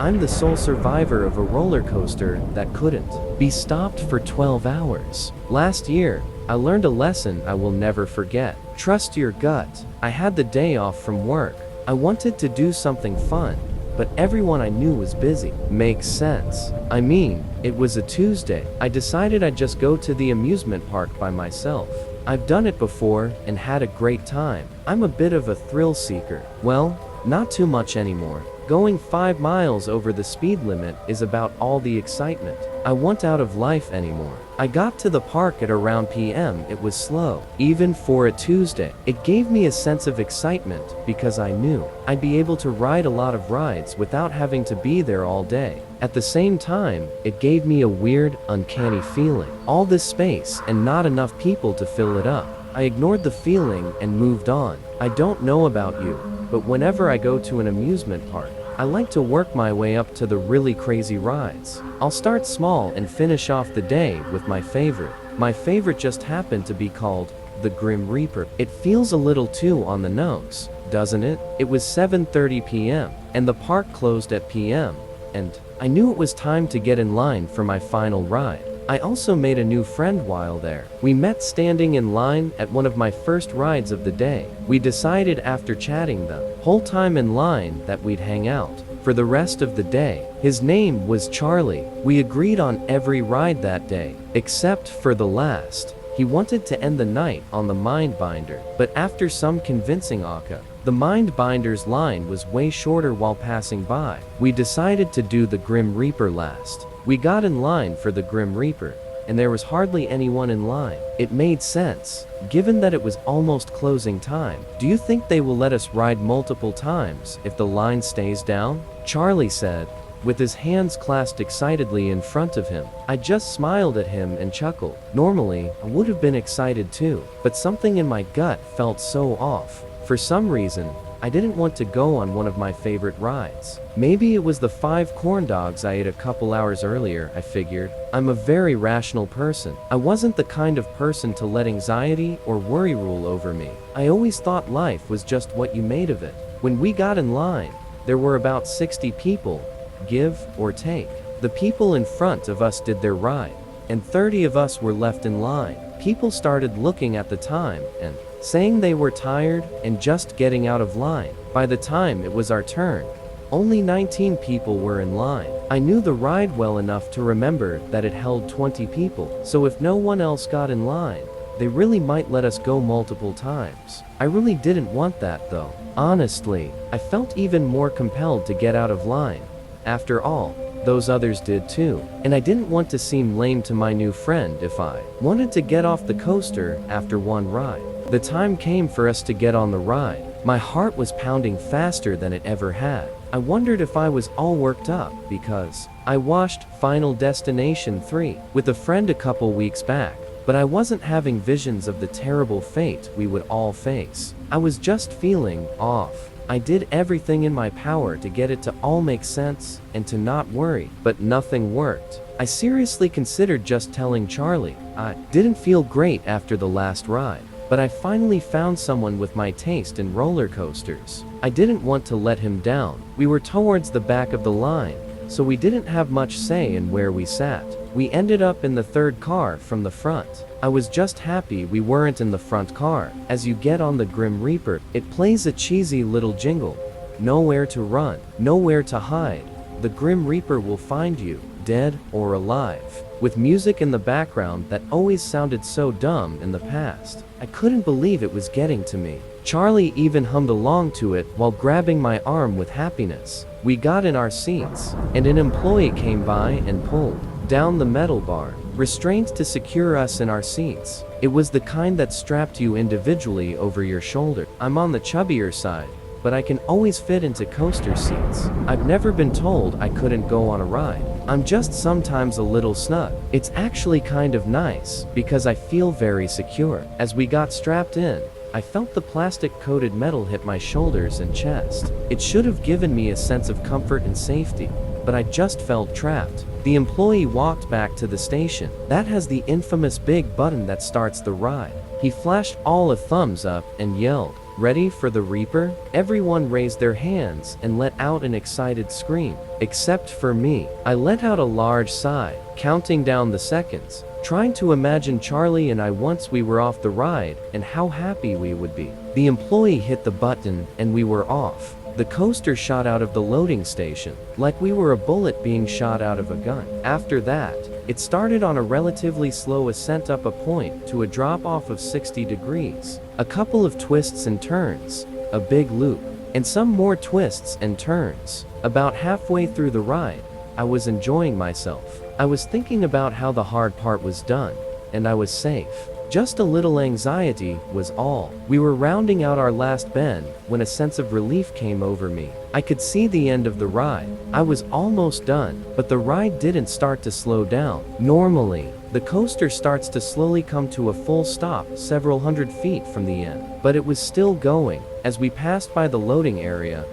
I'm the sole survivor of a roller coaster that couldn't be stopped for 12 hours. Last year, I learned a lesson I will never forget. Trust your gut. I had the day off from work. I wanted to do something fun, but everyone I knew was busy. Makes sense. I mean, it was a Tuesday. I decided I'd just go to the amusement park by myself. I've done it before and had a great time. I'm a bit of a thrill seeker. Well, not too much anymore. Going 5 miles over the speed limit is about all the excitement I want out of life anymore. I got to the park at around PM. It was slow, even for a Tuesday. It gave me a sense of excitement because I knew I'd be able to ride a lot of rides without having to be there all day. At the same time, it gave me a weird, uncanny feeling. All this space and not enough people to fill it up. I ignored the feeling and moved on. I don't know about you, but whenever I go to an amusement park, I like to work my way up to the really crazy rides. I'll start small and finish off the day with my favorite. My favorite just happened to be called the Grim Reaper. It feels a little too on the nose, doesn't it? It was 7:30 p.m. and the park closed at PM, and I knew it was time to get in line for my final ride. I also made a new friend while there. We met standing in line at one of my first rides of the day. We decided after chatting the whole time in line that we'd hang out for the rest of the day. His name was Charlie. We agreed on every ride that day, except for the last. He wanted to end the night on the Mindbinder, but after some convincing the Mindbinder's line was way shorter while passing by. We decided to do the Grim Reaper last. We got in line for the Grim Reaper, and there was hardly anyone in line. It made sense, given that it was almost closing time. Do you think they will let us ride multiple times if the line stays down? Charlie said, with his hands clasped excitedly in front of him. I just smiled at him and chuckled. Normally, I would have been excited too, but something in my gut felt so off. For some reason, I didn't want to go on one of my favorite rides. Maybe it was the 5 corn dogs I ate a couple hours earlier, I figured. I'm a very rational person. I wasn't the kind of person to let anxiety or worry rule over me. I always thought life was just what you made of it. When we got in line, there were about 60 people, give or take. The people in front of us did their ride, and 30 of us were left in line. People started looking at the time and saying they were tired and just getting out of line. By the time it was our turn, only 19 people were in line. I knew the ride well enough to remember that it held 20 people, so if no one else got in line, they really might let us go multiple times. I really didn't want that though. Honestly, I felt even more compelled to get out of line. After all, those others did too, and I didn't want to seem lame to my new friend if I wanted to get off the coaster after one ride. The time came for us to get on the ride. My heart was pounding faster than it ever had. I wondered if I was all worked up because I watched Final Destination 3 with a friend a couple weeks back, but I wasn't having visions of the terrible fate we would all face. I was just feeling off. I did everything in my power to get it to all make sense and to not worry, but nothing worked. I seriously considered just telling Charlie. I didn't feel great after the last ride, but I finally found someone with my taste in roller coasters. I didn't want to let him down. We were towards the back of the line, so we didn't have much say in where we sat. We ended up in the 3rd car from the front. I was just happy we weren't in the front car. As you get on the Grim Reaper, it plays a cheesy little jingle. Nowhere to run, nowhere to hide. The Grim Reaper will find you, dead or alive. With music in the background that always sounded so dumb in the past. I couldn't believe it was getting to me. Charlie even hummed along to it while grabbing my arm with happiness. We got in our seats, and an employee came by and pulled down the metal bar, restraints to secure us in our seats. It was the kind that strapped you individually over your shoulder. I'm on the chubbier side, but I can always fit into coaster seats. I've never been told I couldn't go on a ride. I'm just sometimes a little snug. It's actually kind of nice, because I feel very secure. As we got strapped in, I felt the plastic-coated metal hit my shoulders and chest. It should have given me a sense of comfort and safety, but I just felt trapped. The employee walked back to the station. That has the infamous big button that starts the ride. He flashed all a thumbs up and yelled, Ready for the Reaper? Everyone raised their hands and let out an excited scream. Except for me. I let out a large sigh, counting down the seconds, trying to imagine Charlie and I once we were off the ride and how happy we would be. The employee hit the button and we were off. The coaster shot out of the loading station, like we were a bullet being shot out of a gun. After that, it started on a relatively slow ascent up a point to a drop-off of 60 degrees. A couple of twists and turns, a big loop, and some more twists and turns. About halfway through the ride, I was enjoying myself. I was thinking about how the hard part was done, and I was safe. Just a little anxiety was all. We were rounding out our last bend when a sense of relief came over me. I could see the end of the ride. I was almost done, but the ride didn't start to slow down. Normally, the coaster starts to slowly come to a full stop several hundred feet from the end, but it was still going. As we passed by the loading area,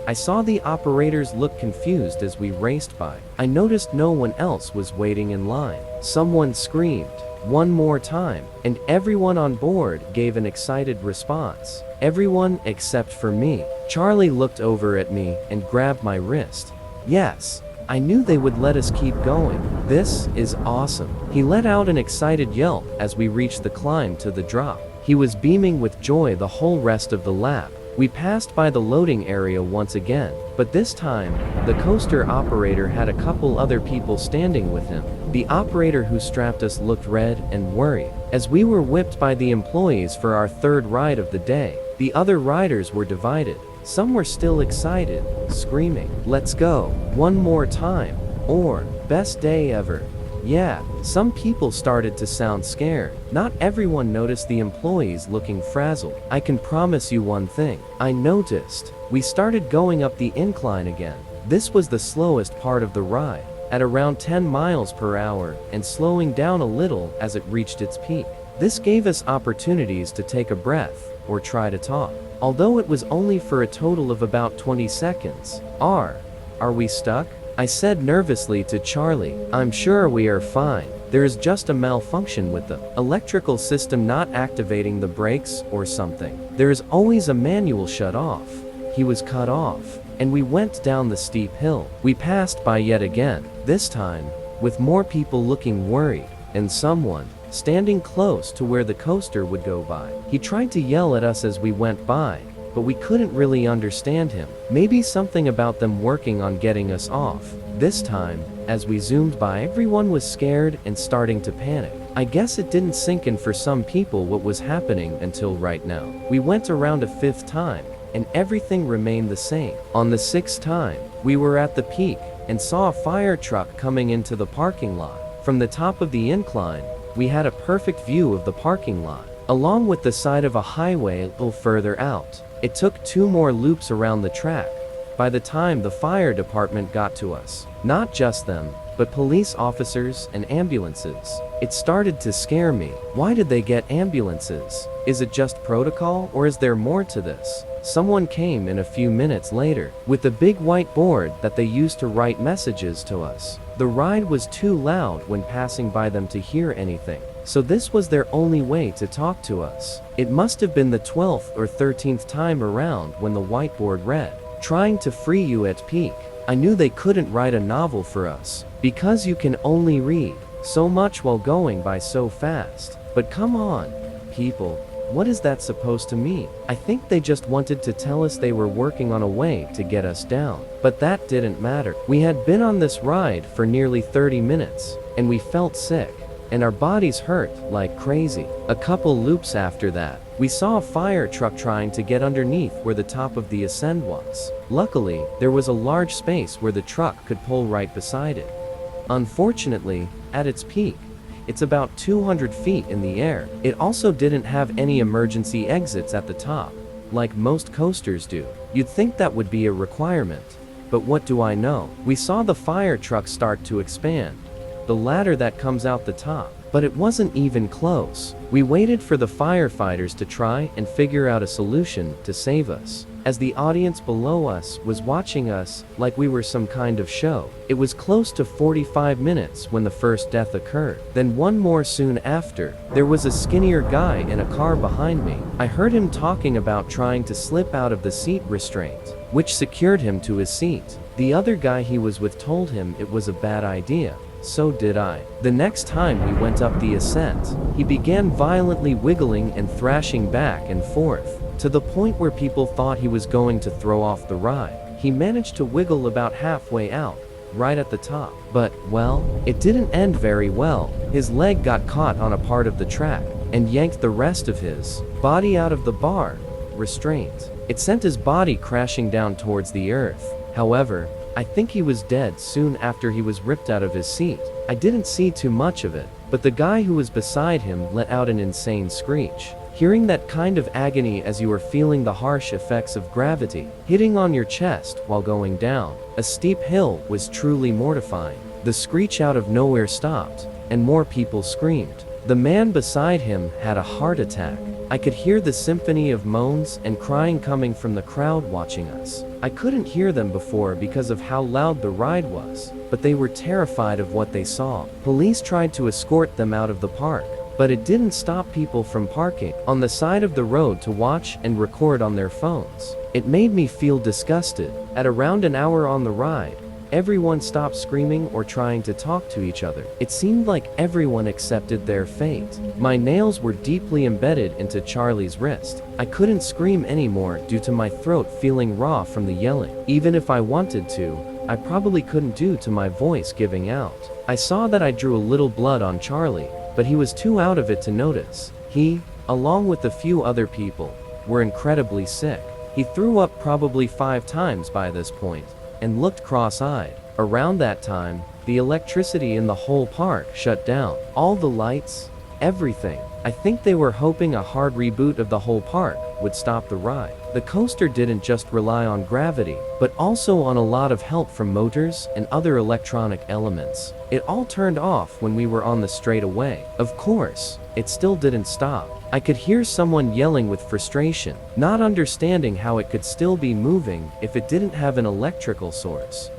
I saw the operators look confused as we raced by. I noticed no one else was waiting in line. Someone screamed, "One more time," and everyone on board gave an excited response. Everyone except for me. Charlie looked over at me and grabbed my wrist. Yes, I knew they would let us keep going. This is awesome. He let out an excited yelp as we reached the climb to the drop. He was beaming with joy the whole rest of the lap. We passed by the loading area once again, but this time, the coaster operator had a couple other people standing with him. The operator who strapped us looked red and worried. As we were whipped by the employees for our third ride of the day, the other riders were divided. Some were still excited, screaming, "Let's go, one more time," or "Best day ever." Yeah, some people started to sound scared. Not everyone noticed the employees looking frazzled. I can promise you one thing. I noticed. We started going up the incline again. This was the slowest part of the ride, at around 10 miles per hour, and slowing down a little as it reached its peak. This gave us opportunities to take a breath, or try to talk. Although it was only for a total of about 20 seconds. Are we stuck? I said nervously to Charlie. "I'm sure we are fine. There is just a malfunction with the electrical system not activating the brakes or something. There is always a manual shut off." He was cut off, and we went down the steep hill. We passed by yet again, this time, with more people looking worried, and someone standing close to where the coaster would go by. He tried to yell at us as we went by, but we couldn't really understand him. Maybe something about them working on getting us off. This time, as we zoomed by, everyone was scared and starting to panic. I guess it didn't sink in for some people what was happening until right now. We went around a fifth time, and everything remained the same. On the sixth time, we were at the peak and saw a fire truck coming into the parking lot. From the top of the incline, we had a perfect view of the parking lot, along with the side of a highway a little further out. It took 2 more loops around the track by the time the fire department got to us. Not just them, but police officers and ambulances. It started to scare me. Why did they get ambulances? Is it just protocol, or is there more to this? Someone came in a few minutes later with a big white board that they used to write messages to us. The ride was too loud when passing by them to hear anything, so this was their only way to talk to us. It must have been the 12th or 13th time around when the whiteboard read, "Trying to free you at peak." I knew they couldn't write a novel for us, because you can only read so much while going by so fast. But come on, people. What is that supposed to mean? I think they just wanted to tell us they were working on a way to get us down. But that didn't matter. We had been on this ride for nearly 30 minutes, and we felt sick, and our bodies hurt like crazy. A couple loops after that, we saw a fire truck trying to get underneath where the top of the ascent was. Luckily, there was a large space where the truck could pull right beside it. Unfortunately, at its peak, it's about 200 feet in the air. It also didn't have any emergency exits at the top, like most coasters do. You'd think that would be a requirement. But what do I know? We saw the fire truck start to expand, the ladder that comes out the top, but it wasn't even close. We waited for the firefighters to try and figure out a solution to save us. as the audience below us was watching us like we were some kind of show. It was close to 45 minutes when the first death occurred. Then one more soon after. There was a skinnier guy in a car behind me. I heard him talking about trying to slip out of the seat restraint, which secured him to his seat. The other guy he was with told him it was a bad idea. So did I. The next time we went up the ascent, he began violently wiggling and thrashing back and forth, to the point where people thought he was going to throw off the ride. He managed to wiggle about halfway out, right at the top. But, well, it didn't end very well. His leg got caught on a part of the track, and yanked the rest of his body out of the bar restraint. It sent his body crashing down towards the earth. However, I think he was dead soon after he was ripped out of his seat. I didn't see too much of it, but the guy who was beside him let out an insane screech. Hearing that kind of agony as you are feeling the harsh effects of gravity hitting on your chest while going down a steep hill was truly mortifying. The screech out of nowhere stopped, and more people screamed. The man beside him had a heart attack. I could hear the symphony of moans and crying coming from the crowd watching us. I couldn't hear them before because of how loud the ride was, but they were terrified of what they saw. Police tried to escort them out of the park, but it didn't stop people from parking on the side of the road to watch and record on their phones. It made me feel disgusted. At around an hour on the ride, everyone stopped screaming or trying to talk to each other. It seemed like everyone accepted their fate. My nails were deeply embedded into Charlie's wrist. I couldn't scream anymore due to my throat feeling raw from the yelling. Even if I wanted to, I probably couldn't due to my voice giving out. I saw that I drew a little blood on Charlie, but he was too out of it to notice. He, along with a few other people, were incredibly sick. He threw up probably 5 times by this point, and looked cross-eyed. Around that time, the electricity in the whole park shut down. All the lights, everything. I think they were hoping a hard reboot of the whole park would stop the ride. The coaster didn't just rely on gravity, but also on a lot of help from motors and other electronic elements. It all turned off when we were on the straightaway. Of course, it still didn't stop. I could hear someone yelling with frustration, not understanding how it could still be moving if it didn't have an electrical source.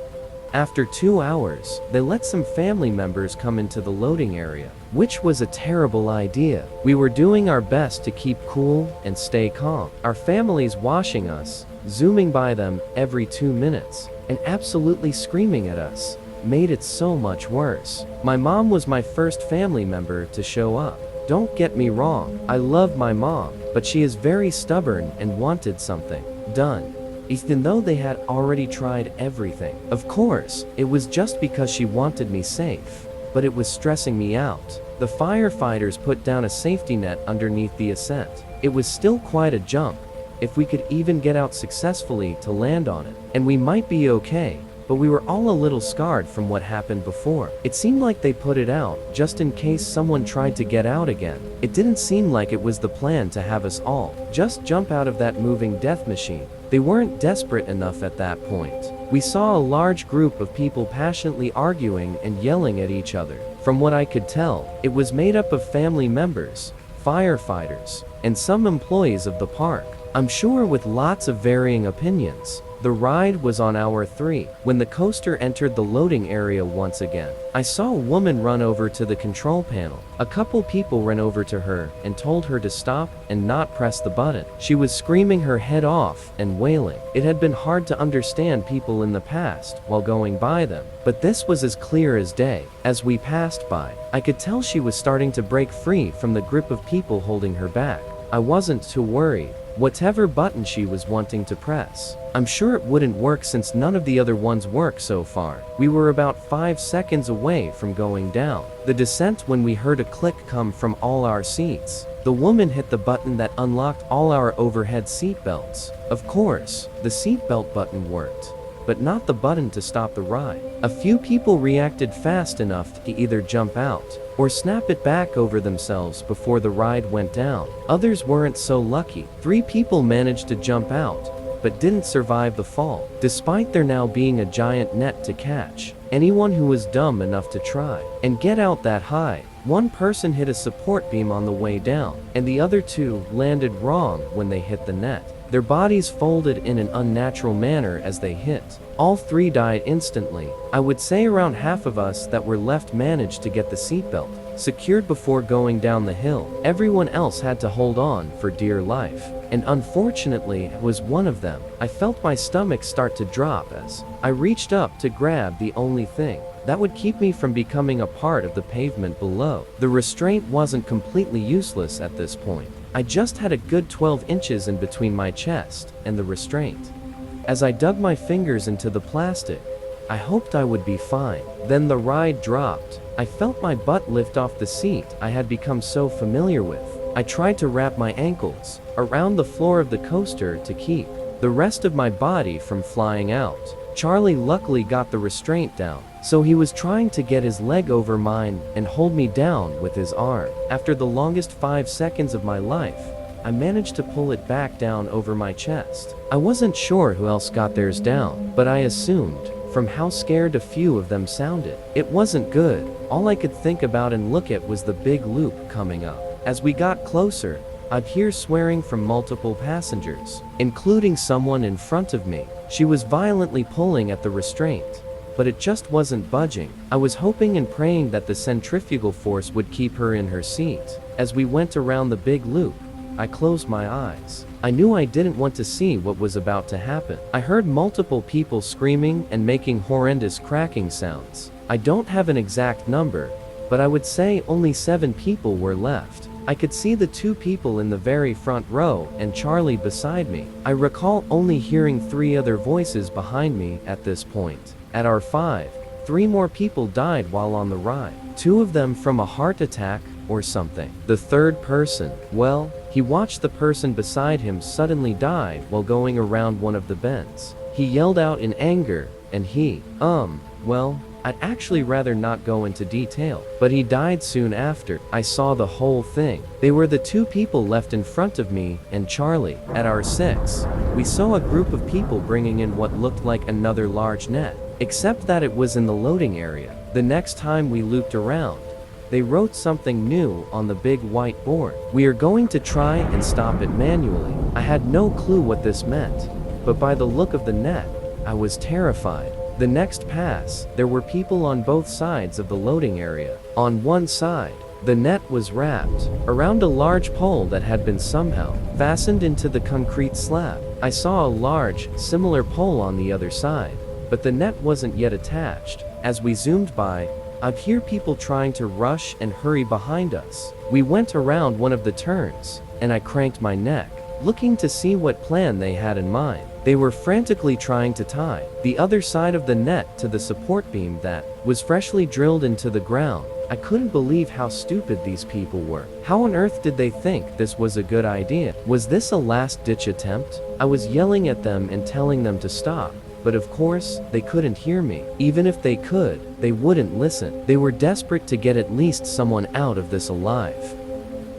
After 2 hours, they let some family members come into the loading area, which was a terrible idea. We were doing our best to keep cool and stay calm. Our families washing us, zooming by them every 2 minutes, and absolutely screaming at us, made it so much worse. My mom was my first family member to show up. Don't get me wrong, I love my mom, but she is very stubborn and wanted something done, even though they had already tried everything. Of course, it was just because she wanted me safe, but it was stressing me out. The firefighters put down a safety net underneath the ascent. It was still quite a jump, if we could even get out successfully to land on it, and we might be okay. But we were all a little scarred from what happened before. It seemed like they put it out just in case someone tried to get out again. It didn't seem like it was the plan to have us all just jump out of that moving death machine. They weren't desperate enough at that point. We saw a large group of people passionately arguing and yelling at each other. From what I could tell, it was made up of family members, firefighters, and some employees of the park. I'm sure with lots of varying opinions. The ride was on hour 3, when the coaster entered the loading area once again. I saw a woman run over to the control panel. A couple people ran over to her and told her to stop and not press the button. She was screaming her head off and wailing. It had been hard to understand people in the past while going by them, but this was as clear as day. As we passed by, I could tell she was starting to break free from the grip of people holding her back. I wasn't too worried. Whatever button she was wanting to press, I'm sure it wouldn't work since none of the other ones work so far. We were about 5 seconds away from going down the descent when we heard a click come from all our seats. The woman hit the button that unlocked all our overhead seat belts. Of course, the seatbelt button worked, but not the button to stop the ride. A few people reacted fast enough to either jump out or snap it back over themselves before the ride went down. Others weren't so lucky. 3 people managed to jump out, but didn't survive the fall, despite there now being a giant net to catch anyone who was dumb enough to try and get out that high. One person hit a support beam on the way down, and the other 2 landed wrong when they hit the net. Their bodies folded in an unnatural manner as they hit. All 3 died instantly. I would say around half of us that were left managed to get the seatbelt secured before going down the hill. Everyone else had to hold on for dear life. And unfortunately, I was one of them. I felt my stomach start to drop as I reached up to grab the only thing that would keep me from becoming a part of the pavement below. The restraint wasn't completely useless at this point. I just had a good 12 inches in between my chest and the restraint. As I dug my fingers into the plastic, I hoped I would be fine. Then the ride dropped. I felt my butt lift off the seat I had become so familiar with. I tried to wrap my ankles around the floor of the coaster to keep the rest of my body from flying out. Charlie luckily got the restraint down, so he was trying to get his leg over mine and hold me down with his arm. After the longest 5 seconds of my life, I managed to pull it back down over my chest. I wasn't sure who else got theirs down, but I assumed, from how scared a few of them sounded. It wasn't good. All I could think about and look at was the big loop coming up. As we got closer, I'd hear swearing from multiple passengers, including someone in front of me. She was violently pulling at the restraint, but it just wasn't budging. I was hoping and praying that the centrifugal force would keep her in her seat. As we went around the big loop, I closed my eyes. I knew I didn't want to see what was about to happen. I heard multiple people screaming and making horrendous cracking sounds. I don't have an exact number, but I would say only 7 people were left. I could see the 2 people in the very front row and Charlie beside me. I recall only hearing 3 other voices behind me at this point. At our 5, 3 more people died while on the ride. 2 of them from a heart attack or something. The 3rd person, well, he watched the person beside him suddenly die while going around one of the bends. He yelled out in anger, and well, I'd actually rather not go into detail, but he died soon after. I saw the whole thing. They were the 2 people left in front of me and Charlie. At our 6, we saw a group of people bringing in what looked like another large net, except that it was in the loading area. The next time we looped around, they wrote something new on the big white board. We are going to try and stop it manually. I had no clue what this meant, but by the look of the net, I was terrified. The next pass, there were people on both sides of the loading area. On one side, the net was wrapped around a large pole that had been somehow fastened into the concrete slab. I saw a large, similar pole on the other side, but the net wasn't yet attached. As we zoomed by, I'd hear people trying to rush and hurry behind us. We went around one of the turns, and I cranked my neck, looking to see what plan they had in mind. They were frantically trying to tie the other side of the net to the support beam that was freshly drilled into the ground. I couldn't believe how stupid these people were. How on earth did they think this was a good idea? Was this a last-ditch attempt? I was yelling at them and telling them to stop, but of course, they couldn't hear me. Even if they could, they wouldn't listen. They were desperate to get at least someone out of this alive.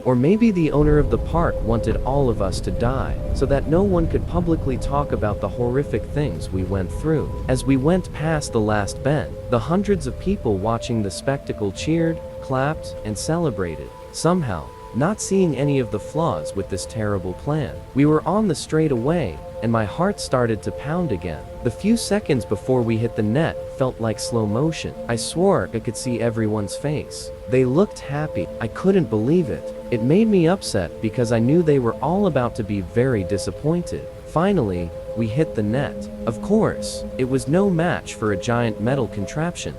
Or maybe the owner of the park wanted all of us to die, so that no one could publicly talk about the horrific things we went through. As we went past the last bend, the hundreds of people watching the spectacle cheered, clapped, and celebrated. Somehow, not seeing any of the flaws with this terrible plan. We were on the straightaway, and my heart started to pound again. The few seconds before we hit the net felt like slow motion. I swore I could see everyone's face. They looked happy. I couldn't believe it. It made me upset because I knew they were all about to be very disappointed. Finally, we hit the net. Of course, it was no match for a giant metal contraption.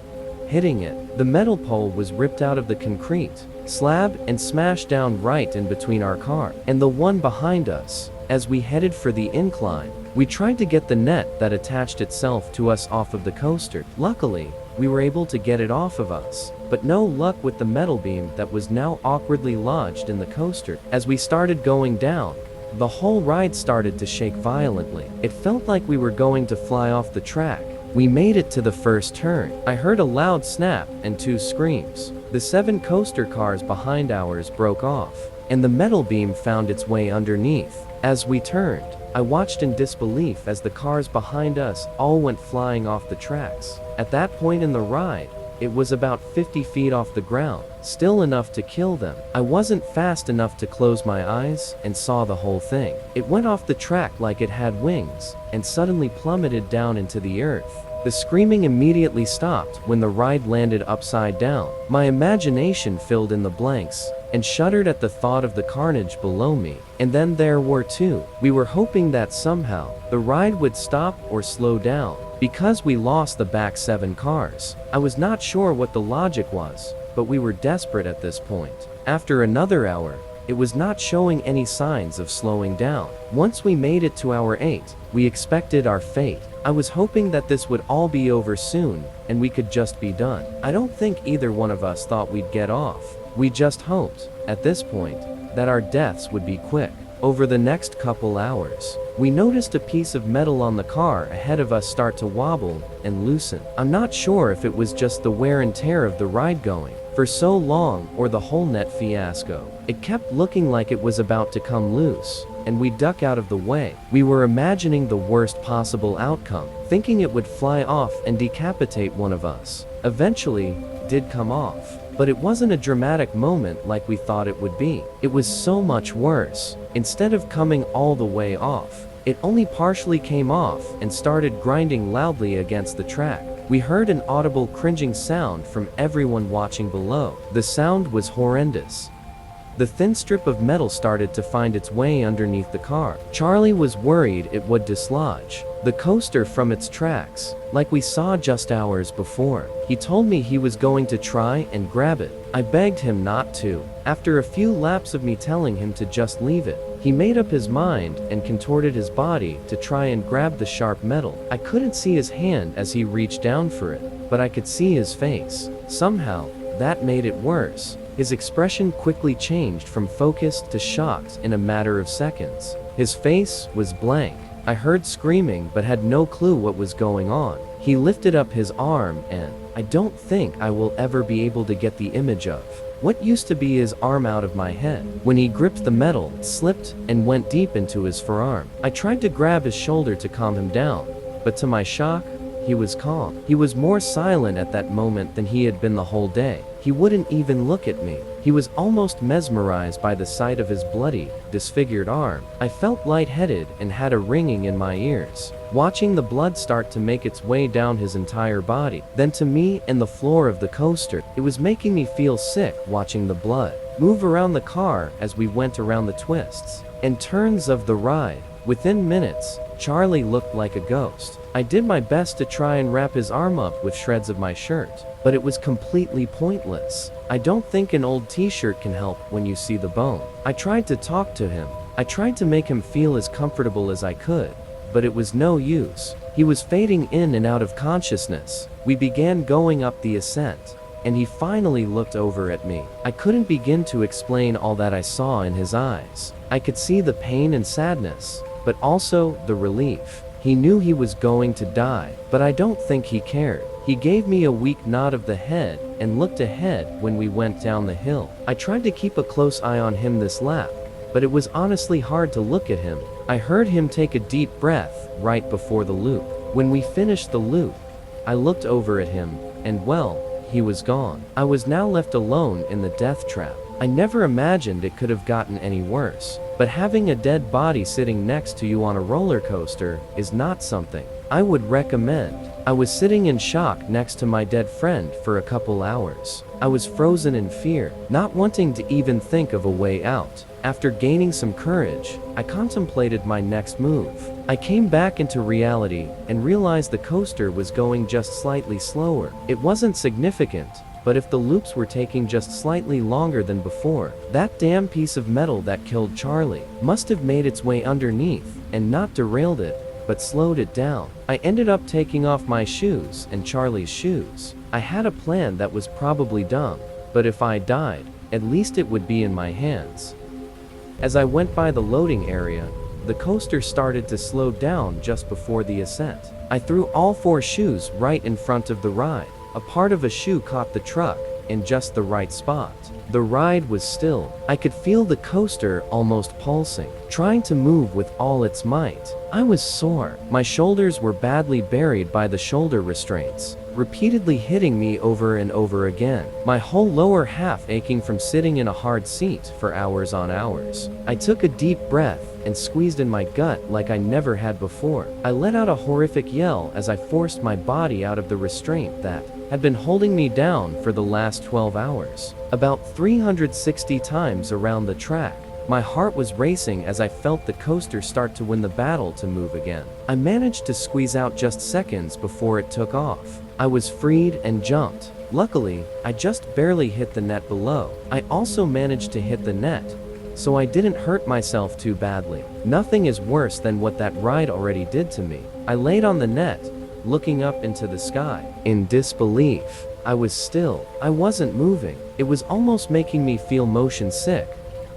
Hitting it, the metal pole was ripped out of the concrete slab and smashed down right in between our car and the one behind us. As we headed for the incline, we tried to get the net that attached itself to us off of the coaster. Luckily, we were able to get it off of us, but no luck with the metal beam that was now awkwardly lodged in the coaster. As we started going down, the whole ride started to shake violently. It felt like we were going to fly off the track. We made it to the first turn. I heard a loud snap and 2 screams. The 7 coaster cars behind ours broke off, and the metal beam found its way underneath. As we turned, I watched in disbelief as the cars behind us all went flying off the tracks. At that point in the ride, It was about 50 feet off the ground, still enough to kill them. I wasn't fast enough to close my eyes and saw the whole thing. It went off the track like it had wings and suddenly plummeted down into the earth. The screaming immediately stopped when the ride landed upside down. My imagination filled in the blanks and shuddered at the thought of the carnage below me. And then there were two. We were hoping that somehow the ride would stop or slow down because we lost the back 7 cars. I was not sure what the logic was, but we were desperate at this point. After another hour, it was not showing any signs of slowing down. Once we made it to hour 8, we expected our fate. I was hoping that this would all be over soon and we could just be done. I don't think either one of us thought we'd get off. We just hoped, at this point, that our deaths would be quick. Over the next couple hours, we noticed a piece of metal on the car ahead of us start to wobble and loosen. I'm not sure if it was just the wear and tear of the ride going for so long or the whole net fiasco. It kept looking like it was about to come loose, and we duck out of the way. We were imagining the worst possible outcome, thinking it would fly off and decapitate one of us. Eventually, it did come off. But it wasn't a dramatic moment like we thought it would be. It was so much worse. Instead of coming all the way off, it only partially came off and started grinding loudly against the track. We heard an audible cringing sound from everyone watching below. The sound was horrendous. The thin strip of metal started to find its way underneath the car. Charlie was worried it would dislodge the coaster from its tracks, like we saw just hours before. He told me he was going to try and grab it. I begged him not to. After a few laps of me telling him to just leave it, he made up his mind and contorted his body to try and grab the sharp metal. I couldn't see his hand as he reached down for it, but I could see his face. Somehow, that made it worse. His expression quickly changed from focused to shocked in a matter of seconds. His face was blank. I heard screaming but had no clue what was going on. He lifted up his arm and I don't think I will ever be able to get the image of what used to be his arm out of my head. When he gripped the metal, it slipped and went deep into his forearm. I tried to grab his shoulder to calm him down, but to my shock, he was calm. He was more silent at that moment than he had been the whole day. He wouldn't even look at me. He was almost mesmerized by the sight of his bloody, disfigured arm. I felt lightheaded and had a ringing in my ears, watching the blood start to make its way down his entire body, then to me and the floor of the coaster. It was making me feel sick watching the blood move around the car as we went around the twists and turns of the ride. Within minutes, Charlie looked like a ghost. I did my best to try and wrap his arm up with shreds of my shirt, but it was completely pointless. I don't think an old t-shirt can help when you see the bone. I tried to talk to him. I tried to make him feel as comfortable as I could, but it was no use. He was fading in and out of consciousness. We began going up the ascent, and he finally looked over at me. I couldn't begin to explain all that I saw in his eyes. I could see the pain and sadness, but also the relief. He knew he was going to die, but I don't think he cared. He gave me a weak nod of the head and looked ahead when we went down the hill. I tried to keep a close eye on him this lap, but it was honestly hard to look at him. I heard him take a deep breath right before the loop. When we finished the loop, I looked over at him, and well, he was gone. I was now left alone in the death trap. I never imagined it could have gotten any worse, but having a dead body sitting next to you on a roller coaster is not something I would recommend. I was sitting in shock next to my dead friend for a couple hours. I was frozen in fear, not wanting to even think of a way out. After gaining some courage, I contemplated my next move. I came back into reality and realized the coaster was going just slightly slower. It wasn't significant, but if the loops were taking just slightly longer than before, that damn piece of metal that killed Charlie must have made its way underneath and not derailed it, but slowed it down. I ended up taking off my shoes and Charlie's shoes. I had a plan that was probably dumb, but if I died, at least it would be in my hands. As I went by the loading area, the coaster started to slow down just before the ascent. I threw all 4 shoes right in front of the ride. A part of a shoe caught the truck in just the right spot. The ride was still. I could feel the coaster almost pulsing, trying to move with all its might. I was sore. My shoulders were badly buried by the shoulder restraints. repeatedly hitting me over and over again, my whole lower half aching from sitting in a hard seat for hours on hours. I took a deep breath and squeezed in my gut like I never had before. I let out a horrific yell as I forced my body out of the restraint that had been holding me down for the last 12 hours. About 360 times around the track, my heart was racing as I felt the coaster start to win the battle to move again. I managed to squeeze out just seconds before it took off. I was freed and jumped. Luckily, I just barely hit the net below. I also managed to hit the net, so I didn't hurt myself too badly. Nothing is worse than what that ride already did to me. I laid on the net, looking up into the sky. In disbelief, I was still. I wasn't moving. It was almost making me feel motion sick.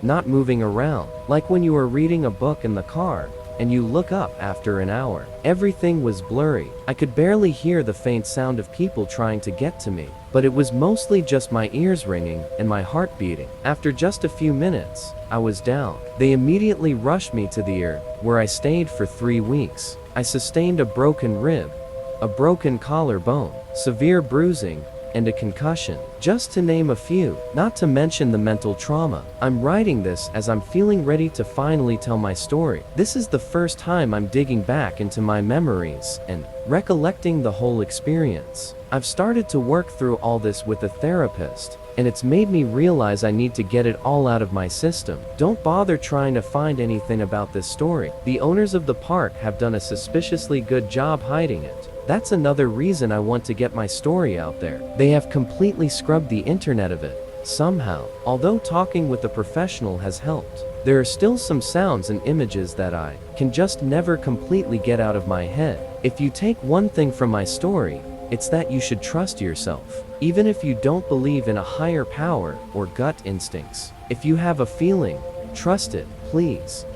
Not moving around, like when you are reading a book in the car, and you look up after an hour. Everything was blurry. I could barely hear the faint sound of people trying to get to me, but it was mostly just my ears ringing and my heart beating. After just a few minutes, I was down. They immediately rushed me to the ER, where I stayed for 3 weeks. I sustained a broken rib, a broken collarbone, severe bruising, and a concussion, just to name a few, not to mention the mental trauma. I'm writing this as I'm feeling ready to finally tell my story. This is the first time I'm digging back into my memories and recollecting the whole experience. I've started to work through all this with a therapist, and it's made me realize I need to get it all out of my system. Don't bother trying to find anything about this story. The owners of the park have done a suspiciously good job hiding it. That's another reason I want to get my story out there. They have completely scrubbed the internet of it, somehow. Although talking with a professional has helped, there are still some sounds and images that I can just never completely get out of my head. If you take one thing from my story, it's that you should trust yourself. Even if you don't believe in a higher power or gut instincts. If you have a feeling, trust it, please.